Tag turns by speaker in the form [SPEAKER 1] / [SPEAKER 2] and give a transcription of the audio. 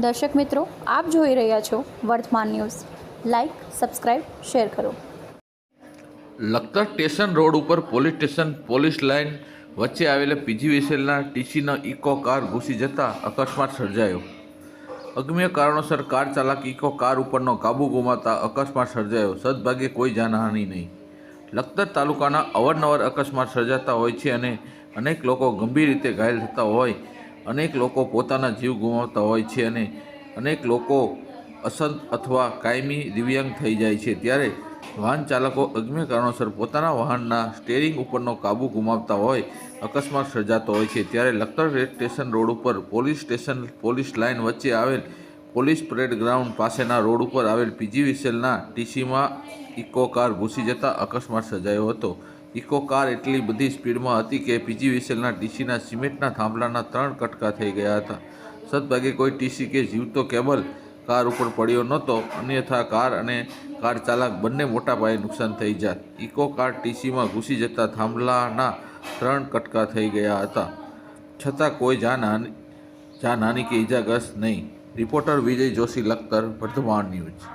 [SPEAKER 1] દર્શક મિત્રો, આપ જોઈ રહ્યા છો વર્તમાન ન્યૂઝ। લાઇક, સબસ્ક્રાઇબ, શેર કરો।
[SPEAKER 2] લખતર સ્ટેશન રોડ ઉપર પોલીસ લાઇન વચ્ચે આવેલા પીજીવીસીએલના ટીસીનો ઇકો કાર ઘૂસી જતા અકસ્માત સર્જાયો। અગમ્ય કારણોસર કાર ચાલક ઇકો કાર ઉપરનો કાબુ ગુમાવતા અકસ્માત સર્જાયો। સદભાગ્યે કોઈ જાનહાનિ નહીં। લખતર તાલુકાના અવારનવાર અકસ્માત સર્જાતા હોય છે અને અનેક લોકો ગંભીર રીતે ઘાયલ થતા હોય, અનેક લોકો પોતાના જીવ ગુમાવતા હોય છે અને અનેક લોકો અસંત અથવા કાયમી દિવ્યાંગ થઈ જાય છે। ત્યારે વાહન ચાલકો અગમ્ય કારણોસર પોતાના વાહનના સ્ટેરિંગ ઉપરનો કાબુ ગુમાવતા હોય અકસ્માત સર્જાતો હોય છે। ત્યારે લખતર સ્ટેશન રોડ ઉપર પોલીસ લાઇન વચ્ચે આવેલ પોલીસ પરેડ ગ્રાઉન્ડ પાસેના રોડ ઉપર આવેલ પીજીવીસીએલના ટીસીમાં ઇકો કાર ઘૂસી જતા અકસ્માત સર્જાયો હતો। ઇકો કાર એટલી બધી સ્પીડમાં હતી કે પીજીવીસીએલના ટીસીના સિમેન્ટના થાંભલાના 3 કટકા થઈ ગયા હતા। સદભાગ્યે કોઈ ટીસી કે જીવતો કેબલ કાર ઉપર પડ્યો નહોતો, અન્યથા કાર અને કાર ચાલક બંને મોટા પાયે નુકસાન થઈ જાત। ઇકો કાર ટીસીમાં ઘૂસી જતા થાંભલાના 3 કટકા થઈ ગયા હતા, છતાં કોઈ જાનહાનિ કે ઇજાગ્રસ્ત નહીં। રિપોર્ટર વિજય જોશી, લખતર, વર્તમાન ન્યૂઝ।